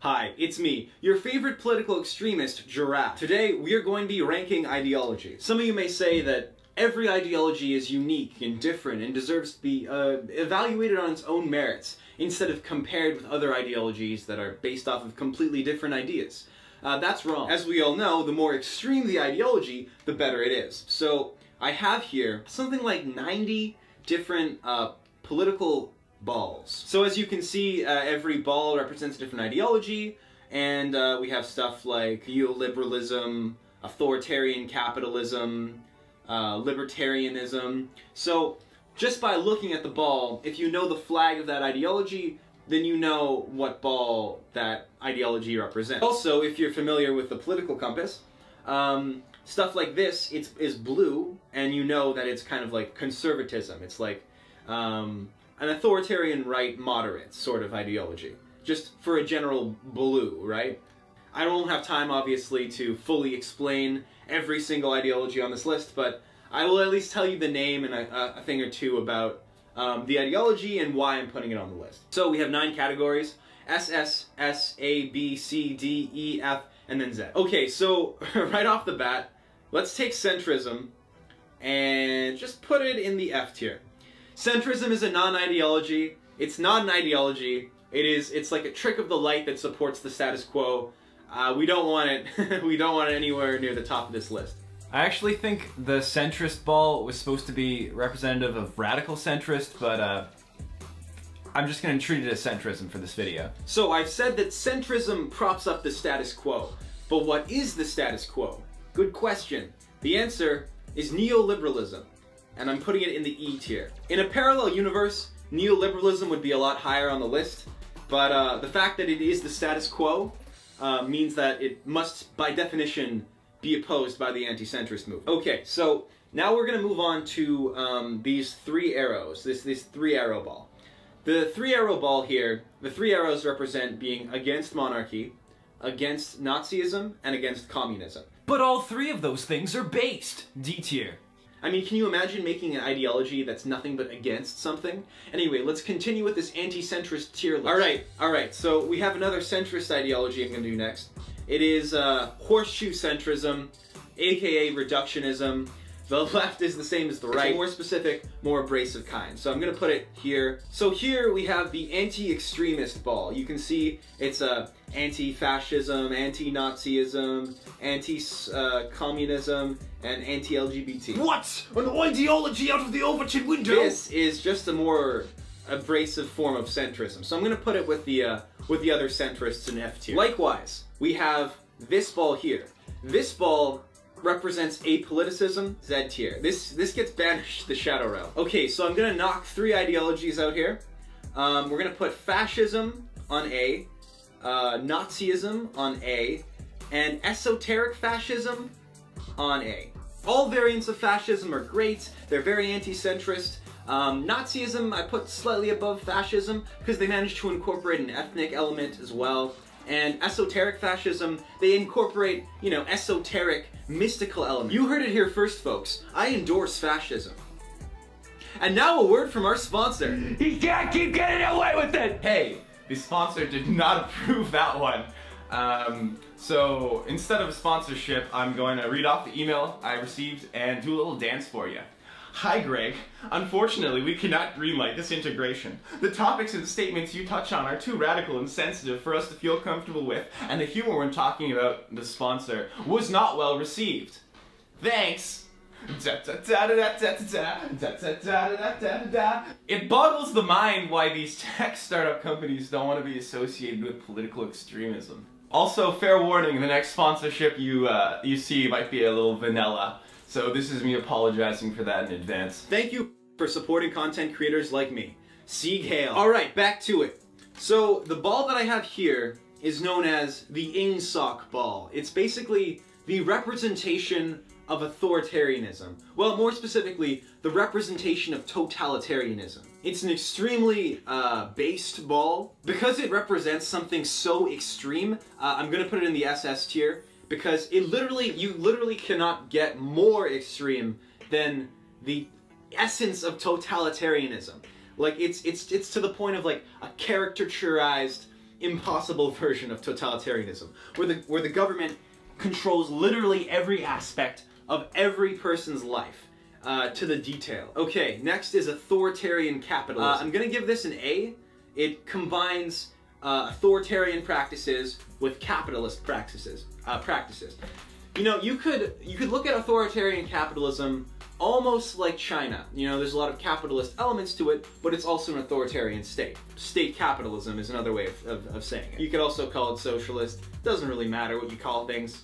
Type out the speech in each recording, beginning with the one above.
Hi, it's me, your favorite political extremist, Giraffe. Today, we are going to be ranking ideologies. Some of you may say that every ideology is unique and different and deserves to be evaluated on its own merits, instead of compared with other ideologies that are based off of completely different ideas. That's wrong. As we all know, the more extreme the ideology, the better it is. So, I have here something like 90 different political balls. So as you can see, every ball represents a different ideology, and we have stuff like neoliberalism, authoritarian capitalism, libertarianism. So just by looking at the ball, if you know the flag of that ideology, then you know what ball that ideology represents. Also, if you're familiar with the political compass, stuff like this is blue, and you know that it's kind of like conservatism. It's like an authoritarian right moderate sort of ideology. Just for a general blue, right? I don't have time, obviously, to fully explain every single ideology on this list, but I will at least tell you the name and a thing or two about the ideology and why I'm putting it on the list. So we have 9 categories: S, S, S, A, B, C, D, E, F, and then Z. Okay, so right off the bat, let's take centrism and just put it in the F tier. Centrism is a non-ideology. It's not an ideology. It's like a trick of the light that supports the status quo. We don't want it. We don't want it anywhere near the top of this list. I actually think the centrist ball was supposed to be representative of radical centrist, but I'm just going to treat it as centrism for this video. So I've said that centrism props up the status quo. But what is the status quo? Good question. The answer is neoliberalism, and I'm putting it in the E tier. In a parallel universe, neoliberalism would be a lot higher on the list, but the fact that it is the status quo means that it must, by definition, be opposed by the anti-centrist movement. Okay, so now we're going to move on to these 3 arrows, this 3-arrow ball. The 3-arrow ball here, the 3 arrows represent being against monarchy, against Nazism, and against communism. But all 3 of those things are based. D tier. I mean, can you imagine making an ideology that's nothing but against something? Anyway, let's continue with this anti-centrist tier list. Alright, so we have another centrist ideology I'm going to do next. It is Horseshoe Centrism, aka reductionism. The left is the same as the right. It's a more specific, more abrasive kind. So I'm going to put it here. So here we have the anti-extremist ball. You can see it's anti-fascism, anti-Nazism, anti-communism, and anti-LGBT. What? An ideology out of the Overton window? This is just a more abrasive form of centrism. So I'm going to put it with the other centrists in F tier. Likewise, we have this ball here. This ball represents apoliticism, Z tier. This gets banished to the shadow realm. Okay, so I'm gonna knock 3 ideologies out here. We're gonna put fascism on A, Nazism on A, and esoteric fascism on A. All variants of fascism are great. They're very anti-centrist. Nazism I put slightly above fascism because they managed to incorporate an ethnic element as well. And esoteric fascism, they incorporate, you know, esoteric, mystical elements. You heard it here first, folks. I endorse fascism. And now a word from our sponsor. You can't keep getting away with it! Hey, the sponsor did not approve that one. So instead of a sponsorship, I'm going to read off the email I received and do a little dance for you. Hi Greg, unfortunately we cannot greenlight this integration. The topics and statements you touch on are too radical and sensitive for us to feel comfortable with, and the humor when talking about the sponsor was not well received. Thanks! It boggles the mind why these tech startup companies don't want to be associated with political extremism. Also, fair warning, the next sponsorship you see might be a little vanilla. So this is me apologizing for that in advance. Thank you for supporting content creators like me. Sieg Heil. Alright, back to it. So the ball that I have here is known as the Ingsoc ball. It's basically the representation of authoritarianism. Well, more specifically, the representation of totalitarianism. It's an extremely based ball. Because it represents something so extreme, I'm gonna put it in the SS tier. Because you literally cannot get more extreme than the essence of totalitarianism. Like it's to the point of like a caricaturized impossible version of totalitarianism, where the government controls literally every aspect of every person's life, to the detail. Okay, next is Authoritarian Capitalism. I'm gonna give this an A. It combines authoritarian practices with capitalist practices. You know, you could look at authoritarian capitalism almost like China. You know, there's a lot of capitalist elements to it, but it's also an authoritarian state. State capitalism is another way of saying it. You could also call it socialist. Doesn't really matter what you call things.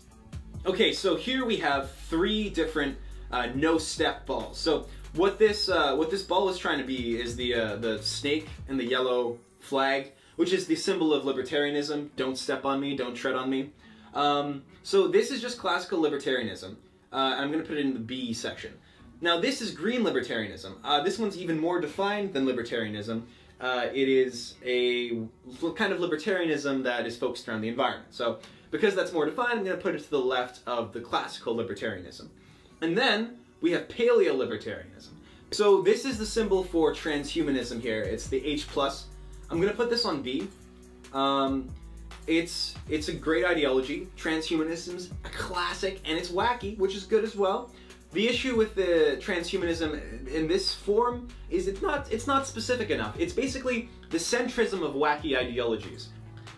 Okay, so here we have 3 different no-step balls. So what this ball is trying to be is the snake and the yellow flag, which is the symbol of libertarianism. Don't step on me, don't tread on me. So this is just classical libertarianism. I'm going to put it in the B section. Now this is green libertarianism. This one's even more defined than libertarianism. It is a kind of libertarianism that is focused around the environment. So because that's more defined, I'm going to put it to the left of the classical libertarianism. And then we have paleo-libertarianism. So this is the symbol for transhumanism here. It's the H+. I'm going to put this on B. It's a great ideology. Transhumanism's a classic, and it's wacky, which is good as well. The issue with the transhumanism in this form is it's not specific enough. It's basically the centrism of wacky ideologies.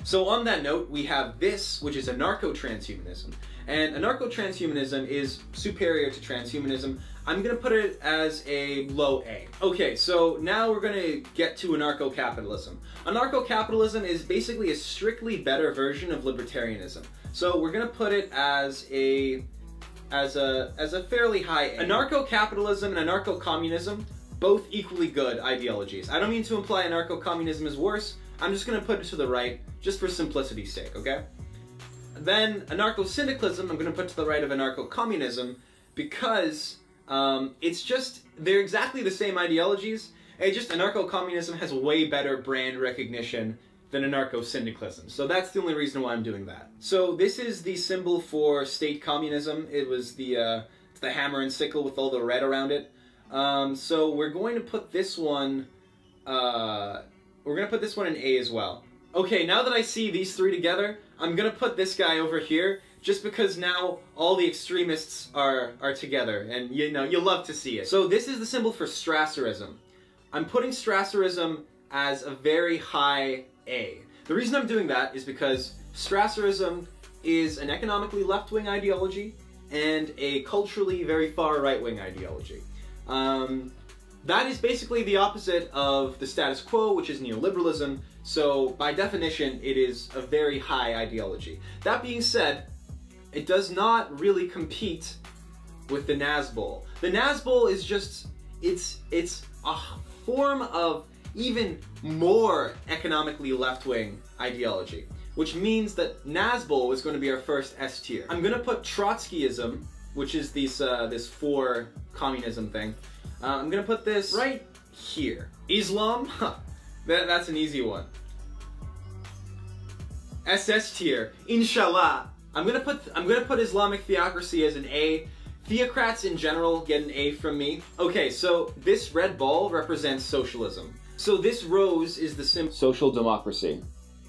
So on that note, we have this, which is anarcho-transhumanism. And anarcho-transhumanism is superior to transhumanism. I'm going to put it as a low A. Okay, so now we're going to get to anarcho-capitalism. Anarcho-capitalism is basically a strictly better version of libertarianism. So we're going to put it as a fairly high A. Anarcho-capitalism and anarcho-communism, both equally good ideologies. I don't mean to imply anarcho-communism is worse. I'm just going to put it to the right, just for simplicity's sake, okay? Then Anarcho-Syndicalism, I'm going to put to the right of Anarcho-Communism, because they're exactly the same ideologies, and just Anarcho-Communism has way better brand recognition than Anarcho-Syndicalism. So that's the only reason why I'm doing that. So this is the symbol for state communism. It was the hammer and sickle with all the red around it. So we're going to put this one, in A as well. Okay, now that I see these 3 together, I'm gonna put this guy over here, just because now all the extremists are together, and you know, you'll love to see it. So this is the symbol for Strasserism. I'm putting Strasserism as a very high A. The reason I'm doing that is because Strasserism is an economically left-wing ideology and a culturally very far right-wing ideology. That is basically the opposite of the status quo, which is neoliberalism, so by definition it is a very high ideology. That being said, it does not really compete with the Nazbol. The Nazbol is just, it's a form of even more economically left-wing ideology, which means that Nazbol is going to be our first S tier. I'm going to put Trotskyism, which is this for communism thing. I'm going to put this right here. Islam, that's an easy one. SS tier, inshallah. I'm gonna put Islamic theocracy as an A. Theocrats in general get an A from me. Okay, so this red ball represents socialism. So this rose is the symbol social democracy,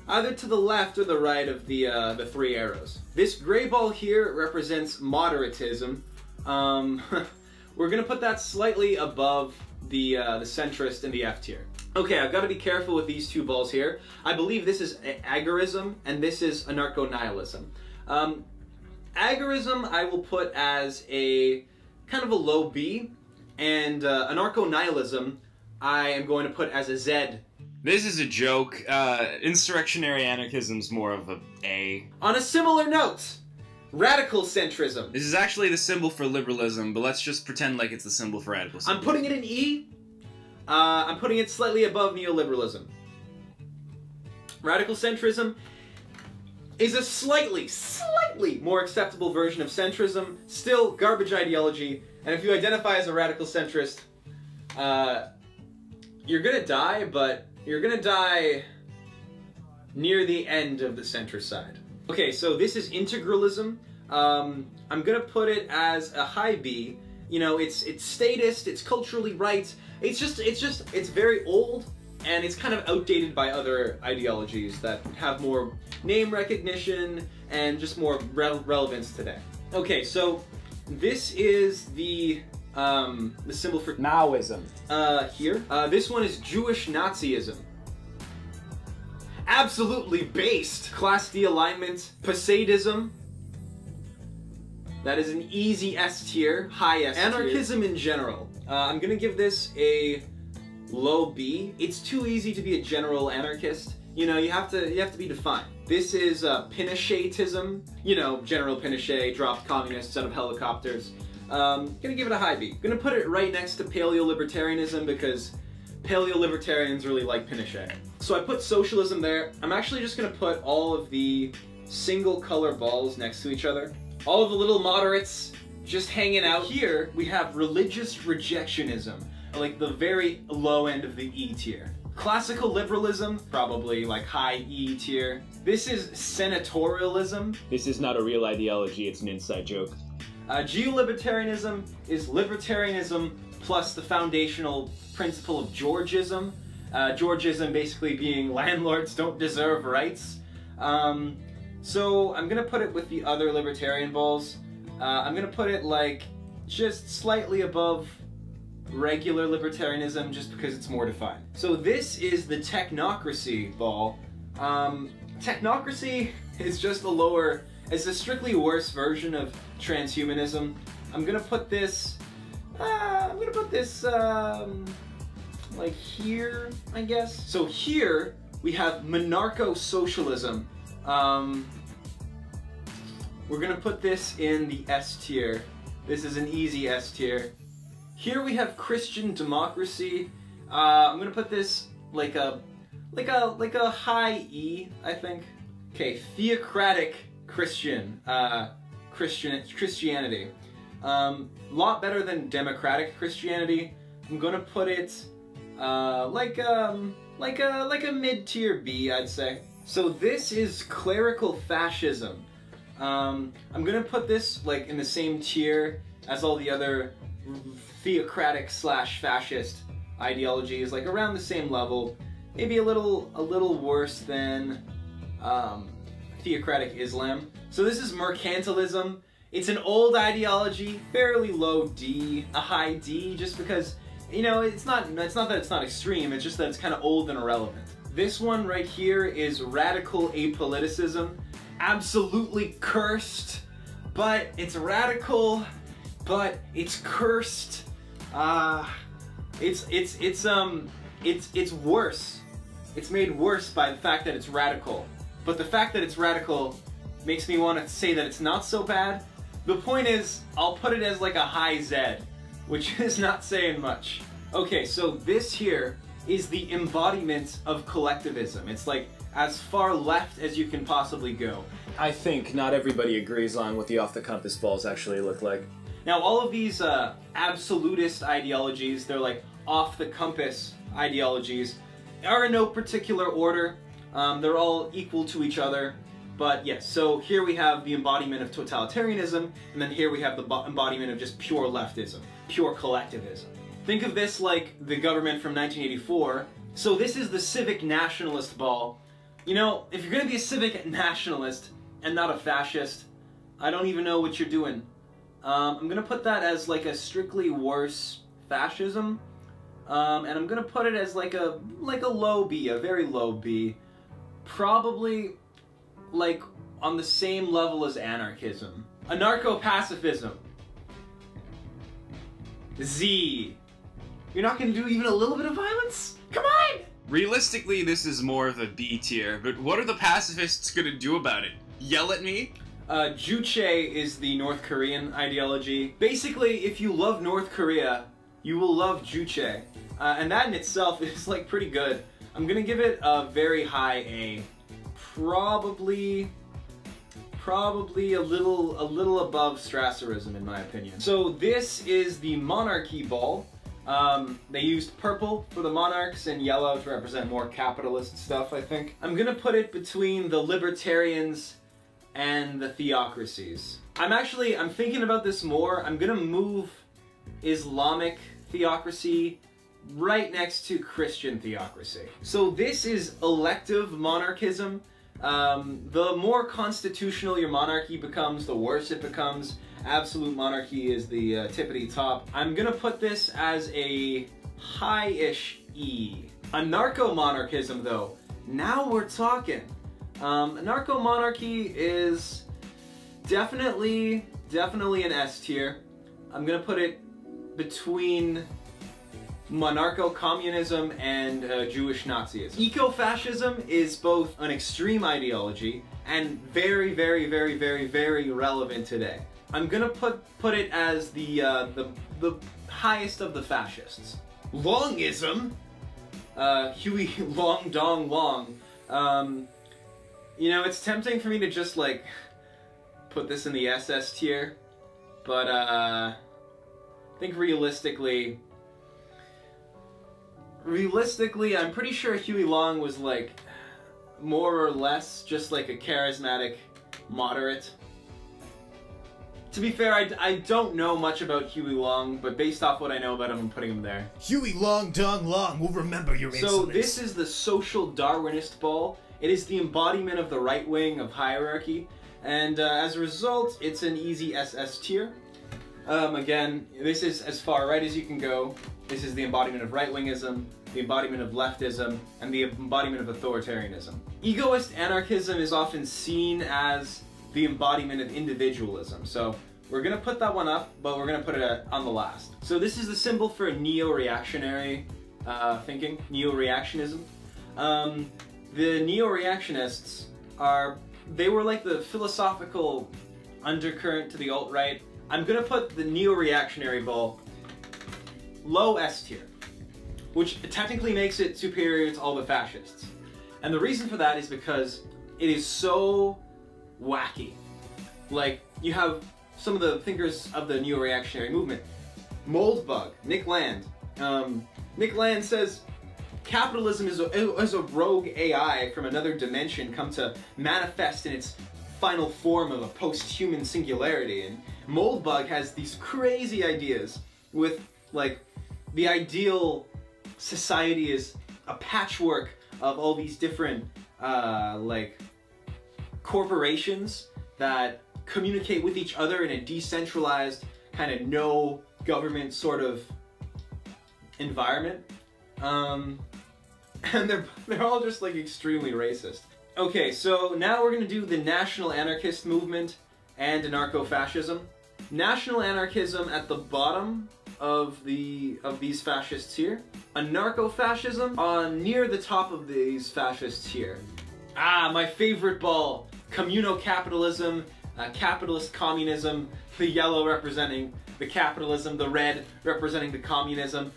either to the left or the right of the 3 arrows. This gray ball here represents moderatism. We're gonna put that slightly above the centrist and the F tier. Okay, I've got to be careful with these 2 balls here. I believe this is agorism and this is anarcho-nihilism. Agorism I will put as a kind of a low B, and anarcho-nihilism I am going to put as a Z. This is a joke. Insurrectionary anarchism's more of a A. On a similar note, radical centrism. This is actually the symbol for liberalism, but let's just pretend like it's the symbol for radical centrism. I'm putting it in E. I'm putting it slightly above neoliberalism. Radical centrism is a slightly more acceptable version of centrism, still garbage ideology, and if you identify as a radical centrist, you're gonna die, but you're gonna die near the end of the center side. Okay, so this is integralism. I'm gonna put it as a high B. You know, it's statist, it's culturally right. It's very old, and it's kind of outdated by other ideologies that have more name recognition and just more relevance today. Okay, so this is the symbol for Maoism. Here. This one is Jewish Nazism. Absolutely based. Class D alignment. Posadism. That is an easy S tier, high S tier. Anarchism in general. I'm gonna give this a low B. It's too easy to be a general anarchist. You know, you have to be defined. This is Pinochetism. You know, General Pinochet dropped communists out of helicopters. Gonna give it a high B. Gonna put it right next to Paleo-Libertarianism because Paleo-Libertarians really like Pinochet. So I put socialism there. I'm actually just gonna put all of the single color balls next to each other. All of the little moderates just hanging out. Here we have religious rejectionism, like the very low end of the E tier. Classical liberalism, probably like high E tier. This is senatorialism. This is not a real ideology, it's an inside joke. Geolibertarianism is libertarianism plus the foundational principle of Georgism. Georgism basically being landlords don't deserve rights. So I'm gonna put it with the other libertarian balls. I'm gonna put it like just slightly above regular libertarianism just because it's more defined. So this is the technocracy ball. Technocracy is just a lower, it's a strictly worse version of transhumanism. I'm gonna put this, like here, I guess. So here we have Monarcho-Socialism. We're gonna put this in the S tier. This is an easy S tier. Here we have Christian democracy. I'm gonna put this like a high E, I think. Okay, theocratic Christianity. Lot better than democratic Christianity. I'm gonna put it like a mid-tier B, I'd say. So this is clerical fascism. I'm gonna put this like in the same tier as all the other theocratic slash fascist ideologies, like around the same level, maybe a little worse than theocratic Islam. So this is Mercantilism. It's an old ideology, fairly low D, a high D, just because, you know, it's not that it's not extreme, it's just that it's kind of old and irrelevant. This one right here is radical apoliticism. Absolutely cursed, but it's radical, but it's cursed. It's worse. It's made worse by the fact that it's radical. But the fact that it's radical makes me want to say that it's not so bad. The point is, I'll put it as like a high Z, which is not saying much. Okay, so this here is the embodiment of collectivism. It's like as far left as you can possibly go. I think not everybody agrees on what the off-the-compass balls actually look like. Now, all of these absolutist ideologies, they're like off-the-compass ideologies, are in no particular order. They're all equal to each other. But yes, so here we have the embodiment of totalitarianism, and then here we have the embodiment of just pure leftism, pure collectivism. Think of this like the government from 1984. So this is the civic nationalist ball. You know, if you're gonna be a civic nationalist and not a fascist, I don't even know what you're doing. I'm gonna put that as like a strictly worse fascism, and I'm gonna put it as like a low B, a very low B, probably like on the same level as anarchism. Anarcho-pacifism. Z. You're not gonna do even a little bit of violence? Come on! Realistically, this is more of a B tier, but what are the pacifists gonna do about it? Yell at me? Juche is the North Korean ideology. Basically, if you love North Korea, you will love Juche. And that in itself is like pretty good. I'm gonna give it a very high A. Probably a little above Strasserism in my opinion. So this is the monarchy ball. They used purple for the monarchs and yellow to represent more capitalist stuff, I think. I'm gonna put it between the libertarians and the theocracies. I'm thinking about this more. I'm gonna move Islamic theocracy right next to Christian theocracy. So this is elective monarchism. The more constitutional your monarchy becomes, the worse it becomes. Absolute monarchy is the tippity top. I'm gonna put this as a high-ish E. Anarcho-monarchism, though, now we're talking. Anarcho-monarchy is definitely an S tier. I'm gonna put it between monarcho-communism and Jewish Nazism. Eco-fascism is both an extreme ideology and very, very, very, very, very relevant today. I'm gonna put it as the highest of the fascists. Longism, Huey Long Dong Long. You know, it's tempting for me to just like put this in the SS tier, but I think realistically, I'm pretty sure Huey Long was like more or less just like a charismatic moderate. To be fair, I don't know much about Huey Long, but based off what I know about him, I'm putting him there. Huey Long Dong Long will remember your insolence. So this is the social Darwinist ball. It is the embodiment of the right wing of hierarchy, and as a result, it's an easy SS tier. Again, this is as far right as you can go. This is the embodiment of right-wingism, the embodiment of leftism, and the embodiment of authoritarianism. Egoist anarchism is often seen as the embodiment of individualism. So we're gonna put that one up, but we're gonna put it on the last. So this is the symbol for neo-reactionary thinking, neo-reactionism. The neo-reactionists they were like the philosophical undercurrent to the alt-right. I'm gonna put the neo-reactionary ball low S tier, which technically makes it superior to all the fascists. And the reason for that is because it is so wacky. Like, you have some of the thinkers of the neo-reactionary movement. Moldbug, Nick Land. Nick Land says, capitalism is a rogue AI from another dimension come to manifest in its final form of a post-human singularity. And Moldbug has these crazy ideas with, like, the ideal society is a patchwork of all these different, like, corporations that communicate with each other in a decentralized, kind of no government sort of environment. And they're all just like extremely racist. Okay, so now we're gonna do the national anarchist movement and anarcho-fascism. National anarchism at the bottom of these fascists here. Anarcho-fascism on near the top of these fascists here. Ah, my favorite ball. Communal Capitalism, capitalist communism, the yellow representing the capitalism, the red representing the communism.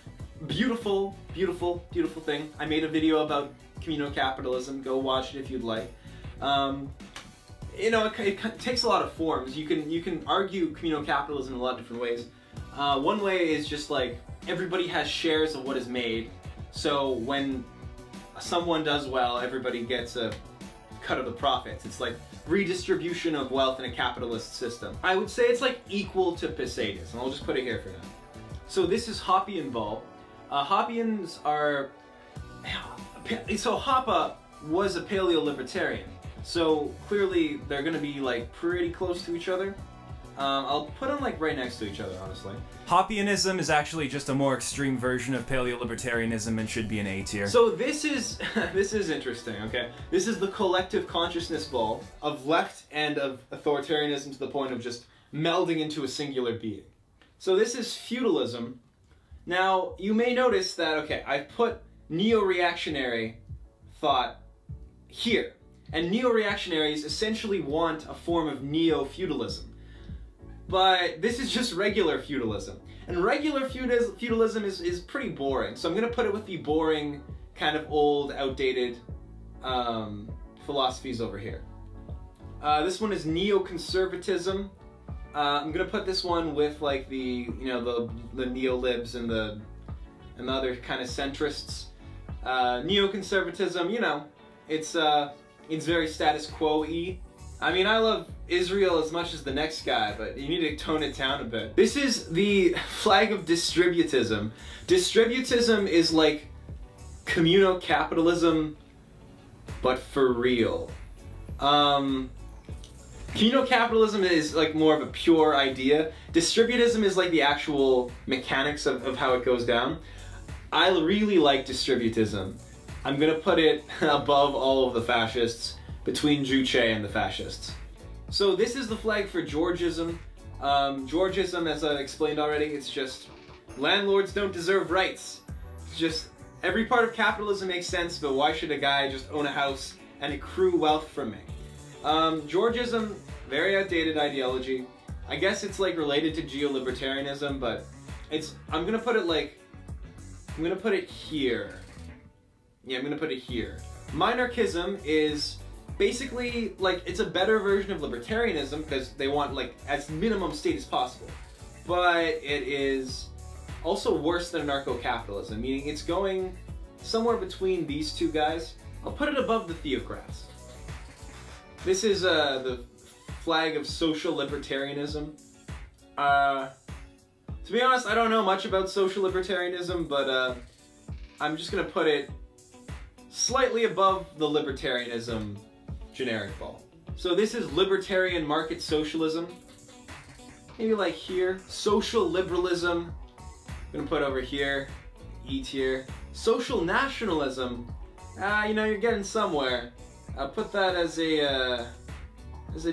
Beautiful, beautiful, beautiful thing. I made a video about Communal Capitalism. Go watch it if you'd like. You know, it takes a lot of forms. You can argue Communal Capitalism in a lot of different ways. One way is just like everybody has shares of what is made. So when someone does well, everybody gets a cut of the profits. It's like redistribution of wealth in a capitalist system. I would say it's like equal to Posadist, and I'll just put it here for now. So this is Hoppian ball. Hoppians are... So Hoppe was a paleo-libertarian. So clearly they're gonna be like pretty close to each other. I'll put them like right next to each other, honestly. Hoppianism is actually just a more extreme version of paleo-libertarianism and should be an A tier. So this is this is interesting, okay? This is the collective consciousness ball of left and of authoritarianism to the point of just melding into a singular being. So this is feudalism. Now, you may notice that, okay, I've put neo-reactionary thought here. And neo-reactionaries essentially want a form of neo-feudalism. But this is just regular feudalism. And regular feudalism is pretty boring. So I'm going to put it with the boring, kind of old, outdated philosophies over here. This one is Neoconservatism. I'm going to put this one with like the, you know, the neo-libs and the other kind of centrists. Neoconservatism, you know, it's very status quo-y. I mean, I love Israel as much as the next guy, but you need to tone it down a bit. This is the flag of distributism. Distributism is like communal capitalism, but for real. Communal capitalism is like more of a pure idea. Distributism is like the actual mechanics of how it goes down. I really like distributism. I'm gonna put it above all of the fascists, between Juche and the fascists. So this is the flag for Georgism. Georgism, as I explained already, it's just landlords don't deserve rights. It's just every part of capitalism makes sense, but why should a guy just own a house and accrue wealth from me? Georgism, very outdated ideology. I guess it's like related to geo-libertarianism, but I'm gonna put it here. Yeah, I'm gonna put it here. Minarchism is basically like, it's a better version of libertarianism because they want like as minimum state as possible. But it is also worse than anarcho-capitalism, meaning it's going somewhere between these two guys. I'll put it above the theocrats. This is the flag of social libertarianism. To be honest, I don't know much about social libertarianism, but I'm just gonna put it slightly above the libertarianism generic ball. So this is libertarian market socialism. Maybe like here. Social liberalism. I'm gonna put over here. E tier. Social nationalism. You know, you're getting somewhere. I'll put that as a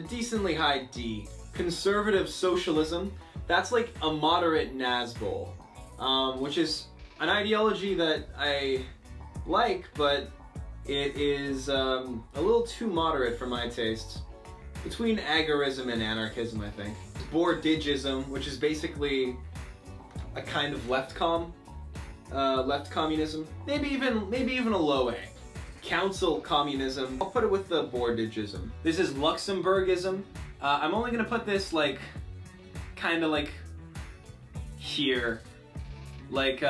decently high D. Conservative socialism. That's like a moderate Nazbol, which is an ideology that I like, but it is a little too moderate for my tastes. Between agorism and anarchism, I think. Bordigism, which is basically a kind of left communism. Maybe even a low A. Council communism. I'll put it with the Bordigism. This is Luxembourgism. I'm only gonna put this like, kinda like here. Like,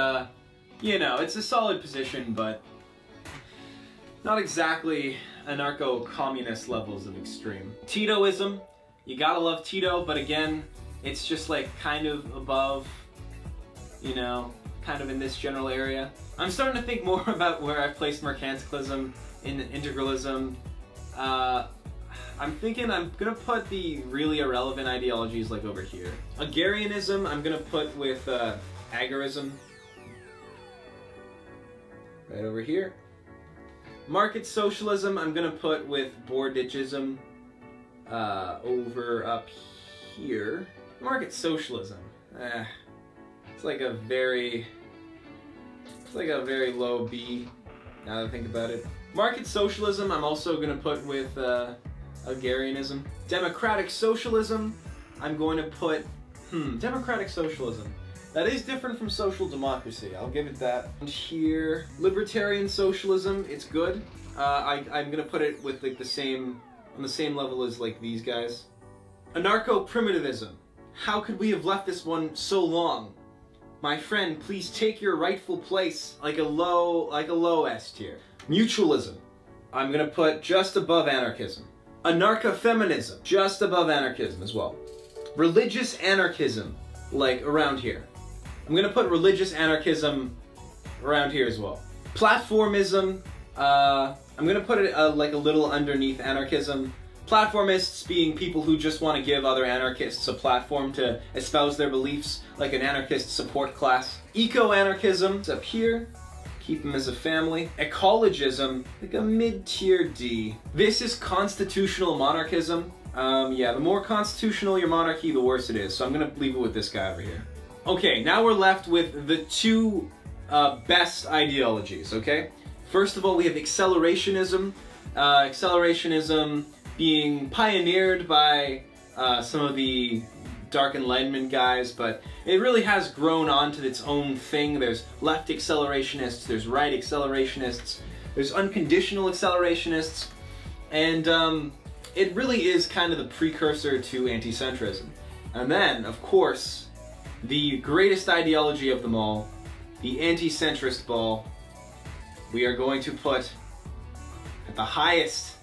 you know, it's a solid position, but not exactly anarcho-communist levels of extreme. Titoism, you gotta love Tito, but again, it's just like kind of above, you know, kind of in this general area. I'm starting to think more about where I've placed mercantilism in integralism. I'm thinking I'm gonna put the really irrelevant ideologies like over here. Agrarianism, I'm gonna put with agorism. Right over here. Market socialism, I'm gonna put with Bordigism over up here. Market socialism, it's like a very low B, now that I think about it. Market socialism, I'm also gonna put with agrarianism. Democratic socialism, I'm going to put, democratic socialism. That is different from social democracy, I'll give it that. And here, libertarian socialism, it's good. I'm gonna put it with like on the same level as like these guys. Anarcho-primitivism. How could we have left this one so long? My friend, please take your rightful place, like a low S tier. Mutualism. I'm gonna put just above anarchism. Anarcho-feminism, just above anarchism as well. Religious anarchism, like around here. I'm gonna put religious anarchism around here as well. Platformism, I'm gonna put it like a little underneath anarchism. Platformists being people who just want to give other anarchists a platform to espouse their beliefs, like an anarchist support class. Eco-anarchism is up here. Keep them as a family. Ecologism, like a mid-tier D. This is constitutional monarchism. Yeah, the more constitutional your monarchy, the worse it is. So I'm gonna leave it with this guy over here. Okay, now we're left with the two best ideologies, okay? First of all, we have accelerationism. Accelerationism being pioneered by some of the Dark Enlightenment guys, but it really has grown onto its own thing. There's left accelerationists, there's right accelerationists, there's unconditional accelerationists, and it really is kind of the precursor to anti-centrism. And then, of course, the greatest ideology of them all, the anti-centrist ball, we are going to put at the highest,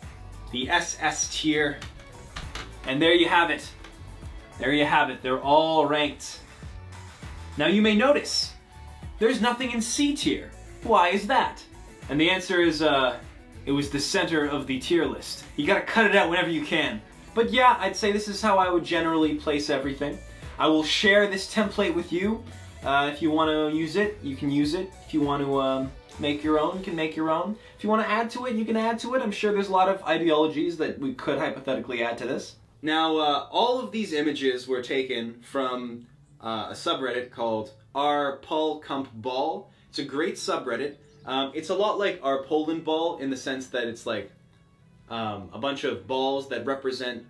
the SS tier, And there you have it. There you have it. They're all ranked. Now you may notice, there's nothing in C tier. Why is that? And the answer is, it was the center of the tier list. You gotta cut it out whenever you can. But yeah, I'd say this is how I would generally place everything. I will share this template with you. If you want to use it, you can use it. If you want to make your own, you can make your own. If you want to add to it, you can add to it. I'm sure there's a lot of ideologies that we could hypothetically add to this. Now, all of these images were taken from a subreddit called polcompball. It's a great subreddit. It's a lot like our Poland ball in the sense that it's like a bunch of balls that represent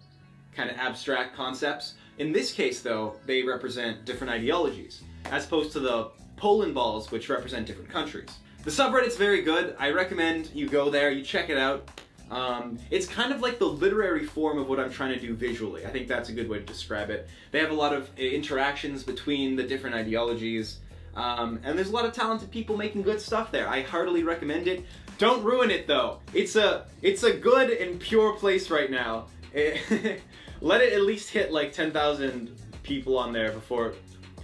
kind of abstract concepts. In this case, though, they represent different ideologies, as opposed to the Poland balls, which represent different countries. The subreddit's very good. I recommend you go there, you check it out. It's kind of like the literary form of what I'm trying to do visually. I think that's a good way to describe it. They have a lot of interactions between the different ideologies, and there's a lot of talented people making good stuff there. I heartily recommend it. Don't ruin it, though. It's a good and pure place right now. Let it at least hit like 10,000 people on there before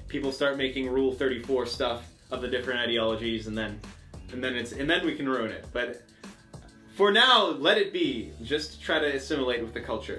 people start making Rule 34 stuff of the different ideologies, and then we can ruin it. But for now, let it be. Just try to assimilate with the culture.